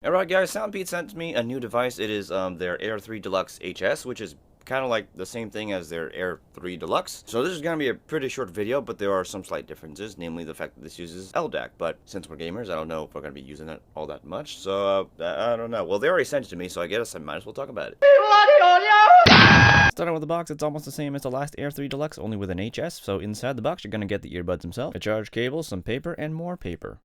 Alright guys, SoundPeats sent me a new device. It is their Air3 Deluxe HS, which is kind of like the same thing as their Air3 Deluxe. So this is going to be a pretty short video, but there are some slight differences, namely the fact that this uses LDAC. But since we're gamers, I don't know if we're going to be using it all that much, so I don't know. Well, they already sent it to me, so I guess I might as well talk about it. Starting with the box, it's almost the same as the last Air3 Deluxe, only with an HS. So inside the box, you're going to get the earbuds themselves, a charge cable, some paper, and more paper.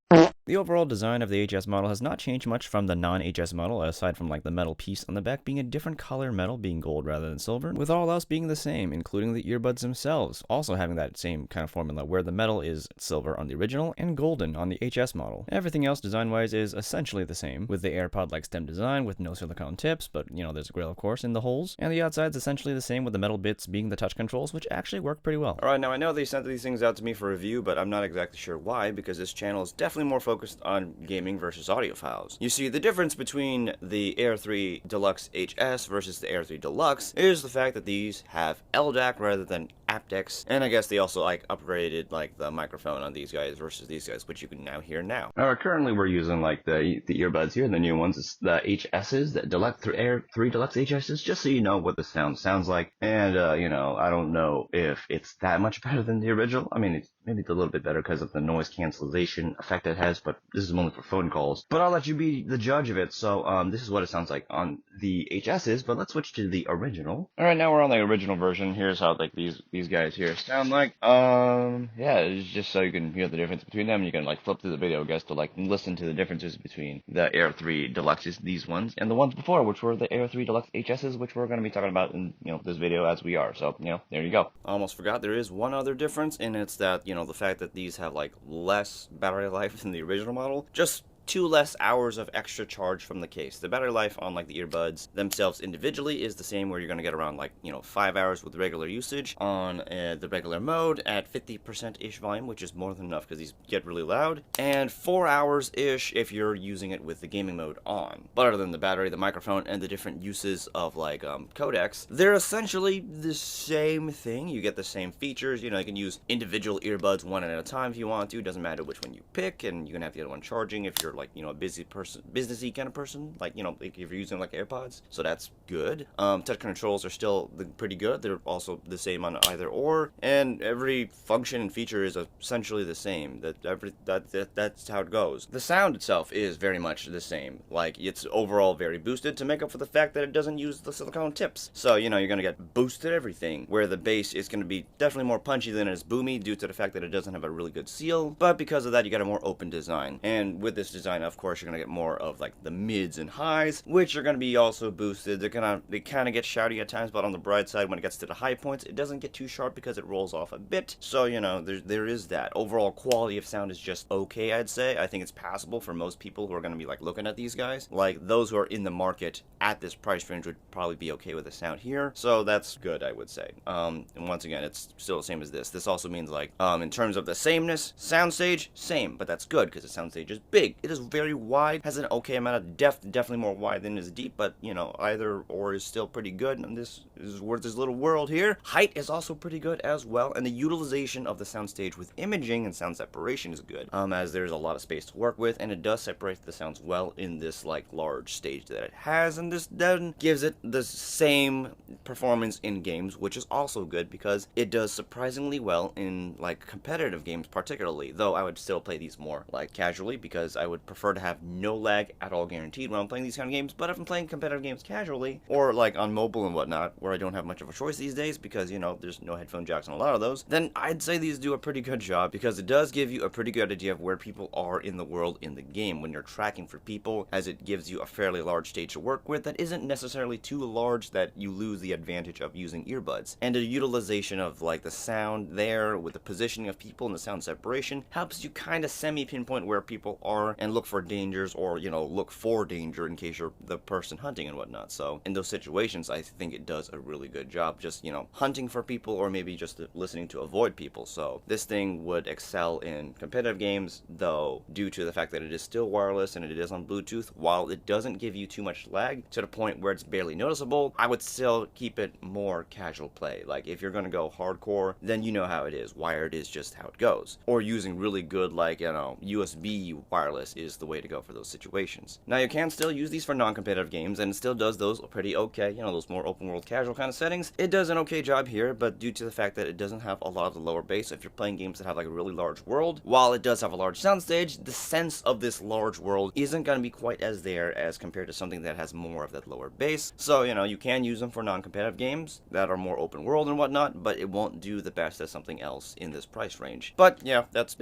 The overall design of the HS model has not changed much from the non-HS model, aside from like the metal piece on the back being a different color metal, being gold rather than silver, with all else being the same, including the earbuds themselves, also having that same kind of formula where the metal is silver on the original and golden on the HS model. Everything else design-wise is essentially the same, with the AirPod-like stem design with no silicone tips, but you know, there's a grill of course in the holes, and the outside's essentially the same with the metal bits being the touch controls, which actually work pretty well. Alright, now I know they sent these things out to me for review, but I'm not exactly sure why, because this channel is definitely more focused on gaming versus audiophiles. You see, the difference between the Air3 Deluxe HS versus the Air3 Deluxe is the fact that these have LDAC rather than aptX, and I guess they also like upgraded like the microphone on these guys versus these guys, which you can now hear now. Currently we're using like the earbuds here, the new ones, it's the HS's, the Deluxe Air3 Deluxe HS's, just so you know what the sound sounds like. And you know, I don't know if it's that much better than the original. I mean, maybe it's a little bit better because of the noise cancellation effect it has, but this is only for phone calls. But I'll let you be the judge of it. So this is what it sounds like on the HS's, but let's switch to the original. Alright, now we're on the original version. Here's how like these guys here sound like. Yeah, it's just so you can hear the difference between them. You can like flip through the video, guys, to like listen to the differences between the Air3 Deluxes, these ones, and the ones before, which were the Air3 Deluxe HS's, which we're going to be talking about in, you know, this video as we are. So, you know, there you go. I almost forgot there is one other difference, and it's that, you know, the fact that these have like less battery life than the original model. Just 2 less hours of extra charge from the case. The battery life on like the earbuds themselves individually is the same, where you're going to get around like, you know, 5 hours with regular usage on the regular mode at 50%-ish volume, which is more than enough because these get really loud, and 4 hours-ish if you're using it with the gaming mode on. But other than the battery, the microphone, and the different uses of like codecs, they're essentially the same thing. You get the same features. You know, you can use individual earbuds one at a time if you want to. It doesn't matter which one you pick, and you can have the other one charging if you're like, you know, a businessy kind of person, like, you know, like if you're using like AirPods. So that's good. Touch controls are still pretty good. They're also the same on either or, and every function and feature is essentially the same. That's how it goes. The sound itself is very much the same. Like, it's overall very boosted to make up for the fact that it doesn't use the silicone tips. So, you know, you're gonna get boosted everything, where the bass is gonna be definitely more punchy than it is boomy due to the fact that it doesn't have a really good seal, but because of that you get a more open design. And with this design, of course, you're gonna get more of like the mids and highs, which are gonna be also boosted. They kind of get shouty at times, but on the bright side, when it gets to the high points, it doesn't get too sharp because it rolls off a bit. So, you know, there is that. Overall quality of sound is just okay, I'd say. I think it's passable for most people who are gonna be like looking at these guys. Like, those who are in the market at this price range would probably be okay with the sound here. So that's good, I would say. And once again, it's still the same as this. This also means like, in terms of the sameness, Soundstage, same, but that's good because the Soundstage is big. It is very wide, has an okay amount of depth, definitely more wide than it is deep, but, you know, either or is still pretty good, and this is worth this little world here. Height is also pretty good as well, and the utilization of the Soundstage with imaging and sound separation is good, as there's a lot of space to work with, and it does separate the sounds well in this, like, large stage that it has, and this then gives it the same performance in games, which is also good because it does surprisingly well in, like, competitive games particularly, though I would still play these more, like, casually, because I would prefer to have no lag at all guaranteed when I'm playing these kind of games. But if I'm playing competitive games casually, or like on mobile and whatnot, where I don't have much of a choice these days because, you know, there's no headphone jacks on a lot of those, then I'd say these do a pretty good job, because it does give you a pretty good idea of where people are in the world in the game when you're tracking for people, as it gives you a fairly large stage to work with that isn't necessarily too large that you lose the advantage of using earbuds. And the utilization of like the sound there with the positioning of people and the sound separation helps you kind of semi-pinpoint where people are and look for dangers, or, you know, look for danger in case you're the person hunting and whatnot. So in those situations, I think it does a really good job just, you know, hunting for people, or maybe just listening to avoid people. So this thing would excel in competitive games, though, due to the fact that it is still wireless and it is on Bluetooth. While it doesn't give you too much lag to the point where it's barely noticeable, I would still keep it more casual play. Like, if you're gonna go hardcore, then you know how it is. Wired is just how it goes. Or using really good, like, you know, USB wireless is the way to go for those situations. Now, you can still use these for non-competitive games, and it still does those pretty okay, you know, those more open world casual kind of settings. It does an okay job here, but due to the fact that it doesn't have a lot of the lower bass, if you're playing games that have like a really large world, while it does have a large soundstage, the sense of this large world isn't going to be quite as there as compared to something that has more of that lower bass. So, you know, you can use them for non-competitive games that are more open world and whatnot, but it won't do the best as something else in this price range. But yeah, that's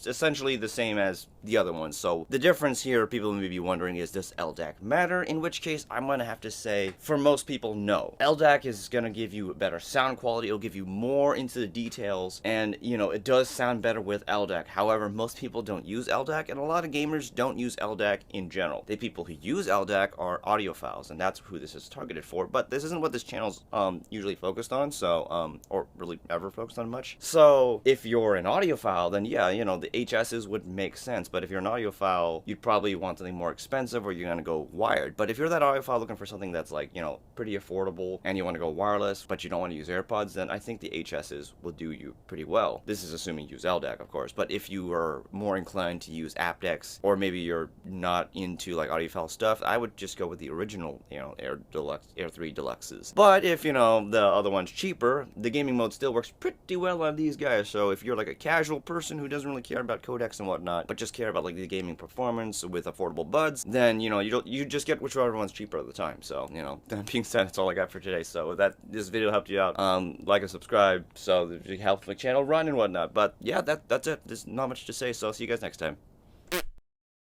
essentially the same as the other ones. So the difference here, people may be wondering, is does LDAC matter? In which case, I'm going to have to say, for most people, no. LDAC is going to give you better sound quality, it'll give you more into the details, and, you know, it does sound better with LDAC. However, most people don't use LDAC, and a lot of gamers don't use LDAC in general. The people who use LDAC are audiophiles, and that's who this is targeted for, but this isn't what this channel's usually focused on, so, or really ever focused on much. So, if you're an audiophile, then yeah, you know, the HSs would make sense, but if you're an audiophile, you'd probably want something more expensive, or you're gonna go wired. But if you're that audiophile looking for something that's like, you know, pretty affordable, and you want to go wireless, but you don't want to use AirPods, then I think the HSs will do you pretty well. This is assuming you use LDAC, of course, but if you are more inclined to use aptX, or maybe you're not into like audiophile stuff, I would just go with the original, you know, Air3 Deluxes. But if, you know, the other one's cheaper, the gaming mode still works pretty well on these guys. So if you're like a casual person who doesn't really care about codecs and whatnot, but just care about like the gaming performance with affordable buds, then, you know, you just get whichever one's cheaper at the time. So, you know, that being said, that's all I got for today. So if this video helped you out, like and subscribe so it helps the channel run and whatnot. But yeah, that's it. There's not much to say, so I'll see you guys next time.